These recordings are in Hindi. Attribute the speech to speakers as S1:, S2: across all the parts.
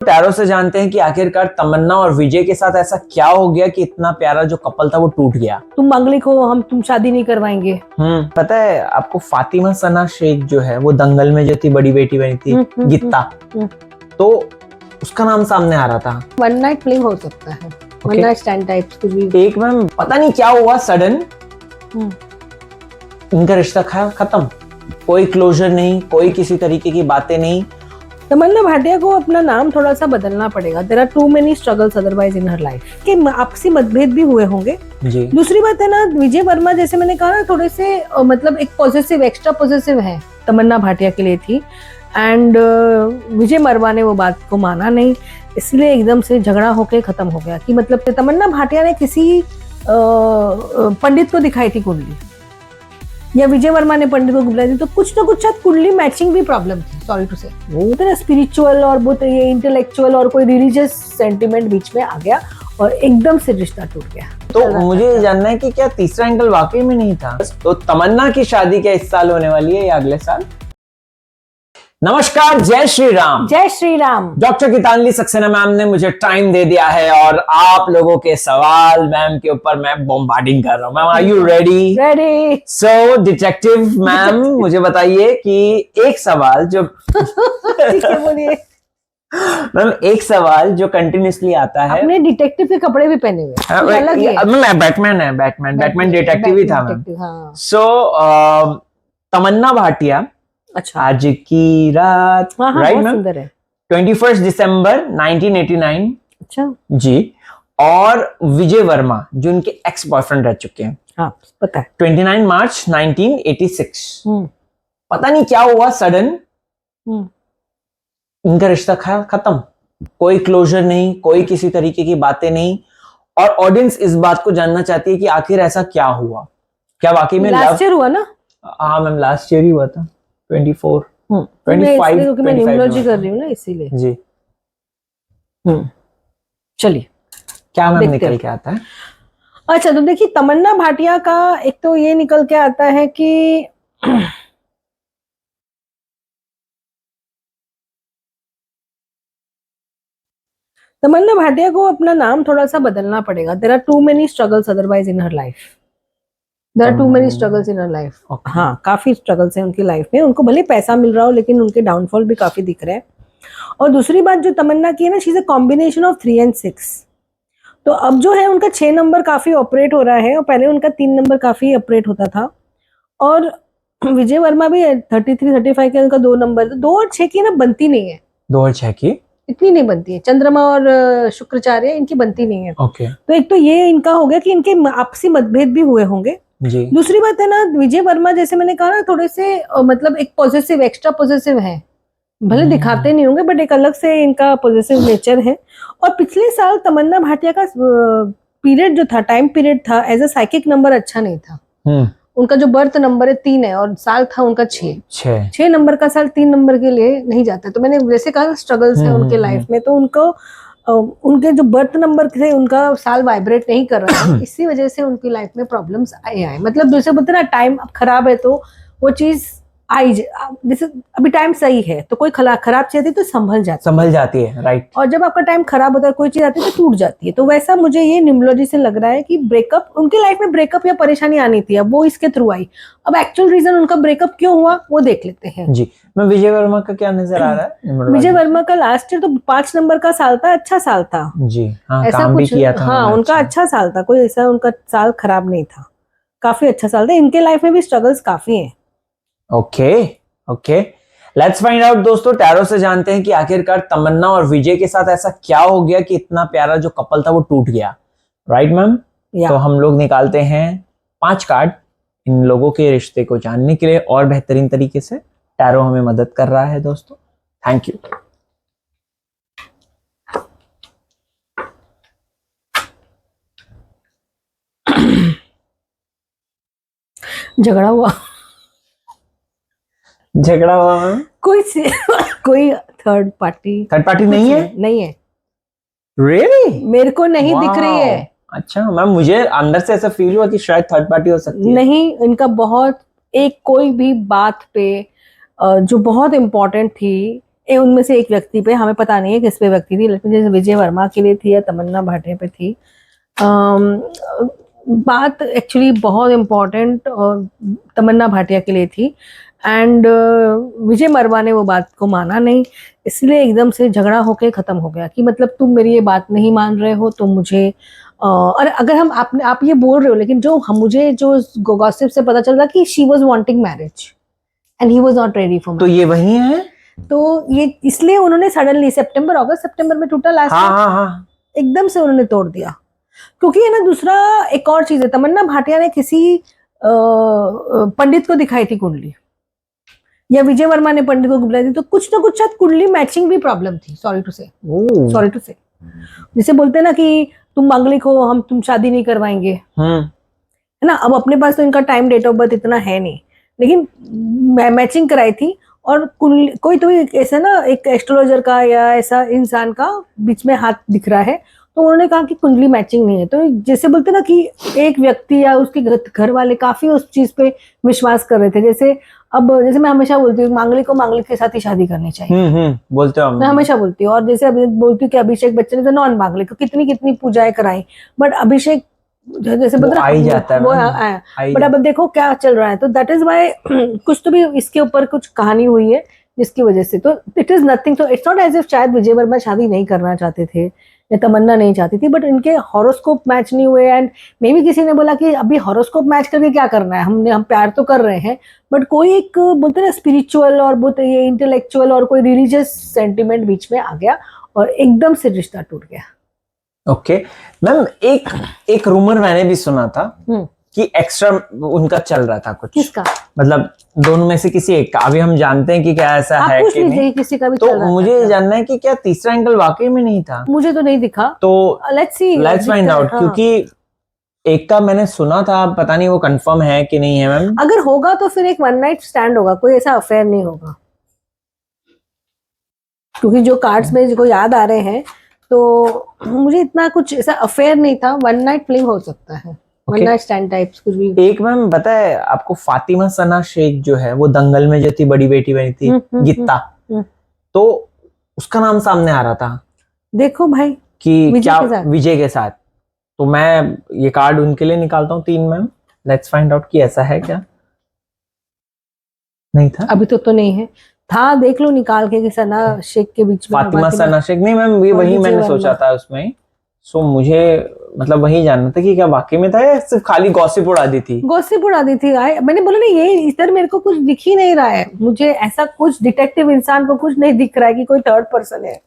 S1: टैरो से जानते हैं कि आखिरकार तमन्ना और विजय के साथ ऐसा क्या हो गया कि इतना प्यारा जो कपल था वो टूट गया।
S2: तुम मांगलिक हो, तुम शादी नहीं करवाएंगे।
S1: पता है आपको फातिमा सना शेख जो है वो दंगल में जो थी बड़ी बेटी बनी थी गीता, तो उसका नाम सामने आ रहा था।
S2: वन नाइट फ्लिंग हो सकता है, वन नाइट स्टैंड टाइप कुछ भी।
S1: एक मैम पता नहीं क्या हुआ सडन इनका रिश्ता खत्म, कोई क्लोजर नहीं, कोई किसी तरीके की बातें नहीं।
S2: तमन्ना भाटिया को अपना नाम थोड़ा सा बदलना पड़ेगा। There are too many struggles otherwise in her life. कि आपसी मतभेद भी हुए होंगे
S1: जी।
S2: दूसरी बात है ना, विजय वर्मा जैसे मैंने कहा ना, थोड़े से मतलब एक पॉजिटिव एक्स्ट्रा पॉजिटिव है तमन्ना भाटिया के लिए थी, एंड विजय वर्मा ने वो बात को माना नहीं, इसलिए एकदम से झगड़ा होके खत्म हो गया। कि मतलब तमन्ना भाटिया ने किसी पंडित को दिखाई थी कुंडली, या विजय वर्मा ने पंडित को बुलाई थी, तो कुछ ना कुछ शायद कुंडली मैचिंग भी प्रॉब्लम थी। सॉरी टू से वो तो स्पिरिचुअल और बहुत ये इंटेलेक्चुअल और कोई रिलीजियस सेंटिमेंट बीच में आ गया और एकदम से रिश्ता टूट गया।
S1: तो मुझे जानना है कि क्या तीसरा एंगल वाकई में नहीं था? तो तमन्ना की शादी क्या इस साल होने वाली है या अगले साल? नमस्कार, जय श्री राम।
S2: जय श्री राम।
S1: डॉक्टर गीतांजलि सक्सेना मैम ने मुझे टाइम दे दिया है और आप लोगों के सवाल मैम के ऊपर मैं बॉम्बार्डिंग कर रहा हूँ। Ma'am are you ready?
S2: Ready.
S1: So detective ma'am मुझे बताइए कि एक सवाल जो
S2: बोलिए
S1: मैम, एक सवाल जो कंटिन्यूसली आता है।
S2: आपने डिटेक्टिव के कपड़े भी पहने हुए हैं।
S1: मैं बैटमैन डिटेक्टिव ही था मैम। सो तमन्ना भाटिया,
S2: अच्छा,
S1: आज की रात, राइट मैम, 21 दिसंबर 1989।
S2: अच्छा
S1: जी। और विजय वर्मा जो उनके एक्स बॉयफ्रेंड रह चुके हैं,
S2: हाँ पता है,
S1: 29 मार्च 1986। पता नहीं क्या हुआ सडन इनका रिश्ता खत्म, कोई क्लोजर नहीं, कोई किसी तरीके की बातें नहीं, और ऑडियंस इस बात को जानना चाहती है कि आखिर ऐसा क्या हुआ। क्या वाकई में
S2: लास्ट ईयर हुआ ना?
S1: हाँ मैम, लास्ट ईयर ही हुआ था, 24
S2: 25 क्योंकि मैं न्यूमरोलॉजी कर रही हूँ ना, इसीलिए
S1: जी।
S2: चलिए
S1: क्या मैम निकल के आता है?
S2: अच्छा, तो देखिए तमन्ना भाटिया का एक तो ये निकल के आता है कि तमन्ना भाटिया को अपना नाम थोड़ा सा बदलना पड़ेगा। There are too many struggles otherwise in her life. There are too many struggles in her life. हाँ, काफी स्ट्रगल्स हैं उनकी लाइफ में। उनको भले पैसा मिल रहा हो, लेकिन उनके डाउनफॉल भी काफी दिख रहे हैं। और दूसरी बात जो तमन्ना की है ना, she is a combination of 3 and 6। तो अब जो है उनका 6 नंबर काफी ऑपरेट हो रहा है, और पहले उनका 3 नंबर काफी ऑपरेट होता था। और विजय वर्मा भी 33 35 का उनका 2 नंबर, 2 और 6 की ना बनती नहीं है।
S1: 2 और 6 की
S2: इतनी नहीं बनती है। चंद्रमा और शुक्राचार्य इनकी बनती नहीं है।
S1: ओके।
S2: तो एक तो ये इनका हो गया कि इनके आपसी मतभेद भी हुए होंगे
S1: जी।
S2: दूसरी बात है ना, विजय वर्मा जैसे मैंने कहा ना, थोड़े से मतलब एक पॉजिटिव एक्स्ट्रा पॉजिटिव है। भले दिखाते नहीं होंगे, बट एक अलग से इनका पॉजिटिव नेचर है। और पिछले साल तमन्ना भाटिया का पीरियड जो था, टाइम पीरियड था, एज अ साइकिक नंबर अच्छा नहीं था। उनका जो बर्थ नंबर है 3 है, और साल था उनका 6 नंबर का साल 3 नंबर के लिए नहीं जाता। तो मैंने जैसे कहा स्ट्रगल्स है उनके लाइफ में, तो उनको उनके जो बर्थ नंबर थे उनका साल वाइब्रेट नहीं कर रहा है, इसी वजह से उनकी लाइफ में प्रॉब्लम्स आए। मतलब जैसे बोलते ना, टाइम खराब है तो वो चीज आई, जैसे अभी टाइम सही है तो कोई खराब चीज आती है तो संभल जाती है, राइट। और जब आपका टाइम खराब होता है, कोई चीज आती है तो टूट जाती है। तो वैसा मुझे ये न्यूमरोलॉजी से लग रहा है कि ब्रेकअप उनकी लाइफ में, ब्रेकअप या परेशानी आनी थी, अब वो इसके थ्रू आई। अब एक्चुअल रीजन उनका ब्रेकअप क्यों हुआ वो देख लेते हैं।
S1: जी। मैं विजय वर्मा का क्या नजर आ रहा है?
S2: विजय वर्मा का लास्ट ईयर तो 5 नंबर का साल था, अच्छा साल था
S1: जी। हाँ,
S2: ऐसा
S1: काम
S2: कुछ
S1: भी किया था।
S2: हाँ, उनका अच्छा साल था, कोई ऐसा उनका साल खराब नहीं था, काफी अच्छा साल था। इनके लाइफ में भी स्ट्रगल्स काफी है।
S1: ओके, लेट्स फाइंड आउट दोस्तों। टैरो से जानते हैं कि आखिरकार तमन्ना और विजय के साथ ऐसा क्या हो गया कि इतना प्यारा जो कपल था वो टूट गया, राइट मैम? तो हम लोग निकालते हैं 5 कार्ड इन लोगों के रिश्ते को जानने के लिए, और बेहतरीन तरीके से टैरो हमें मदद कर रहा है दोस्तों। Thank you.
S2: झगड़ा हुआ
S1: मैम?
S2: कोई थर्ड पार्टी
S1: नहीं है रियली?
S2: मेरे को नहीं दिख रही है।
S1: अच्छा मैम, मुझे अंदर से ऐसा फील हुआ कि शायद थर्ड पार्टी हो सकती है।
S2: नहीं, इनका बहुत एक कोई भी बात पे जो बहुत इम्पोर्टेंट थी, उनमें से एक व्यक्ति पे, हमें पता नहीं है किस पे व्यक्ति थी, लेकिन जैसे विजय वर्मा के लिए थी या तमन्ना भाटिया पे थी। बात एक्चुअली बहुत इम्पोर्टेंट और तमन्ना भाटिया के लिए थी, एंड विजय वर्मा ने वो बात को माना नहीं, इसलिए एकदम से झगड़ा होके खत्म हो गया कि मतलब तुम मेरी ये बात नहीं मान रहे हो तो मुझे और अगर हम आप ये बोल रहे हो, लेकिन जो मुझे जो गॉसिप से पता चल रहा कि she was wanting marriage and he was not ready for
S1: तो ये वही है,
S2: तो ये इसलिए उन्होंने सडनली अगस्त सितंबर में टूटा लास्ट,
S1: हाँ,
S2: एकदम से उन्होंने तोड़ दिया। क्योंकि है ना, दूसरा एक और चीज है, तमन्ना भाटिया ने किसी पंडित को दिखाई थी कुंडली, या विजय वर्मा ने पंडित को बुलाई थी, तो कुछ ना कुछ शायद कुंडली मैचिंग भी प्रॉब्लम थी। सॉरी टू से जैसे बोलते हैं ना कि तुम मांगलिक हो, हम तुम शादी नहीं करवाएंगे, है ना। अब अपने पास तो इनका टाइम डेट ऑफ बर्थ इतना है नहीं, लेकिन मैचिंग कराई थी। और कोई तो ऐसा ना, एक एस्ट्रोलॉजर का या ऐसा इंसान का बीच में हाथ दिख रहा है, तो उन्होंने कहा कि कुंडली मैचिंग नहीं है। तो जैसे बोलते ना कि एक व्यक्ति या उसके घर वाले काफी उस चीज पे विश्वास कर रहे थे। जैसे मैं हमेशा बोलती हूँ, मांगलिक को मांगलिक के साथ ही शादी करनी चाहिए,
S1: बोलते हो,
S2: मैं हमेशा बोलती हूँ। और जैसे अभी बोलती हूँ कि अभिषेक बच्चन ने तो नॉन मांगलिक कितनी पूजाएं कराई, बट अभिषेक जैसे
S1: आ ही जाता है,
S2: बट अब देखो क्या चल रहा है। तो दैट इज वाई कुछ तो भी इसके ऊपर कुछ कहानी हुई है जिसकी वजह से, तो इट इज नथिंग। तो इट्स नॉट एज इफ शायद विजय वर्मा शादी नहीं करना चाहते थे या तमन्ना नहीं चाहती थी, बट इनके हॉरोस्कोप मैच नहीं हुए। एंड मे भी किसी ने बोला कि अभी हॉरोस्कोप मैच करके क्या करना है, हम प्यार तो कर रहे हैं, बट कोई एक बोलते ना स्पिरिचुअल और बहुत ये इंटेलेक्चुअल और कोई रिलीजियस सेंटिमेंट बीच में आ गया और एकदम से रिश्ता टूट गया।
S1: ओके मैम, एक रूमर मैंने भी सुना था कि एक्स्ट्रा उनका चल रहा था कुछ।
S2: किसका?
S1: मतलब दोनों में से किसी एक का। अभी हम जानते हैं कि क्या ऐसा है कि नहीं,
S2: किसी का भी
S1: तो मुझे ये जानना है कि क्या तीसरा एंगल वाकई में नहीं था।
S2: मुझे तो नहीं दिखा,
S1: तो
S2: लेट्स
S1: फाइंड आउट। क्योंकि एक का मैंने सुना था, पता नहीं वो कंफर्म है कि नहीं है मैम।
S2: अगर होगा तो फिर एक वन नाइट स्टैंड होगा, कोई ऐसा अफेयर नहीं होगा। क्योंकि जो कार्ड्स में जो याद आ रहे हैं, तो मुझे इतना कुछ ऐसा अफेयर नहीं था, वन नाइट फ्लिंग हो सकता है, वन नाइट स्टैंड टाइप्स कुछ भी।
S1: एक मैम पता है आपको, फातिमा सना शेख जो है, वो दंगल में जो थी, बड़ी बेटी बनी थी, गीता, तो उसका नाम सामने आ रहा था।
S2: देखो भाई
S1: कि क्या विजय के साथ। तो मैं ये कार्ड उनके लिए निकालता हूँ 3 मैम, लेट्स फाइंड आउट कि ऐसा है क्या। नहीं था
S2: अभी तो नहीं है, था देख लो निकाल के कि सना शेख के बीच में।
S1: फातिमा सना शेख नहीं मैम, ये वही मैंने सोचा था उसमें। सो मुझे मतलब वही जानना था कि क्या वाकई में था या सिर्फ खाली गॉसिप उड़ा दी थी।
S2: मैंने बोला ना, ये इधर मेरे को कुछ दिख ही नहीं रहा है, मुझे ऐसा कुछ डिटेक्टिव इंसान को कुछ नहीं दिख रहा है कि कोई थर्ड पर्सन है।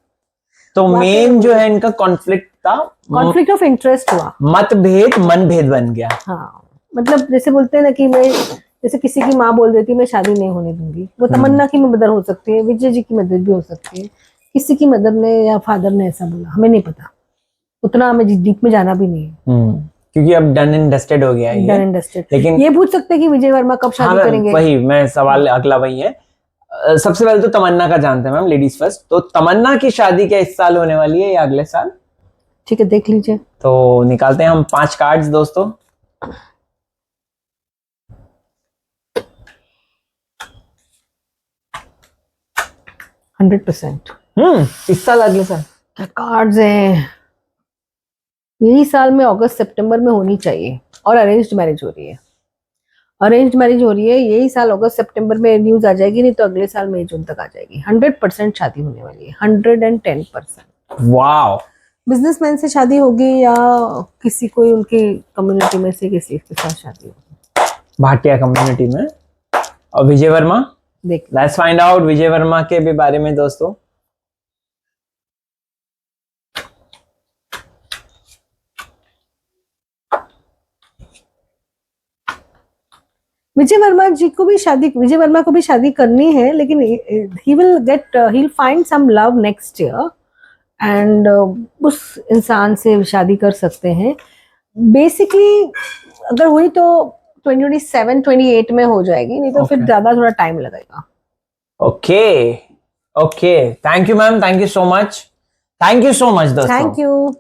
S1: तो मेन जो है इनका कॉन्फ्लिक्ट था,
S2: कॉन्फ्लिक्ट ऑफ इंटरेस्ट हुआ,
S1: मतभेद मनभेद बन गया।
S2: हाँ, मतलब जैसे बोलते हैं ना कि मैं जैसे किसी की माँ बोल देती मैं शादी नहीं होने दूंगी, वो तमन्ना की मदर हो सकती है, विजय जी की मदर भी हो सकती है, किसी की मदर ने या फादर ने ऐसा बोला, हमें नहीं पता, उतना हमें डीप में जाना भी नहीं है।
S1: क्योंकि अब डन एंड डस्टेड हो गया है,
S2: डन एंड डस्टेड।
S1: लेकिन
S2: ये पूछ सकते हैं कि विजय वर्मा कब शादी करेंगे।
S1: वही मैं सवाल अगला वही है। सबसे पहले तो तमन्ना का जानते हैं मैम, लेडीज फर्स्ट। तो तमन्ना की शादी क्या इस साल होने वाली है या अगले साल?
S2: ठीक है, देख लीजिए।
S1: तो निकालते हैं हम 5 कार्ड्स दोस्तों। इस साल अगले साल
S2: क्या कार्ड्स हैं? यही साल में अगस्त सितंबर में होनी चाहिए, और अरेंज्ड मैरिज हो रही है। यही साल अगस्त सितंबर में न्यूज आ जाएगी, नहीं तो अगले साल मई जून तक आ जाएगी। 100% शादी होने वाली है, 110%।
S1: वाओ।
S2: बिजनेसमैन से शादी होगी या किसी कोई उनकी कम्युनिटी में से किसी के साथ शादी होगी,
S1: भाटिया कम्युनिटी में। और विजय वर्मा,
S2: देख
S1: लेट्स फाइंड आउट विजय वर्मा के भी बारे में दोस्तों।
S2: विजय वर्मा को भी शादी करनी है, लेकिन he'll find some love next year and उस इंसान से शादी कर सकते हैं। बेसिकली अगर हुई तो 2027-28 में हो जाएगी, नहीं तो फिर ज्यादा थोड़ा टाइम लगेगा।
S1: Okay, thank you ma'am, thank you so much दोस्तों।
S2: Thank you.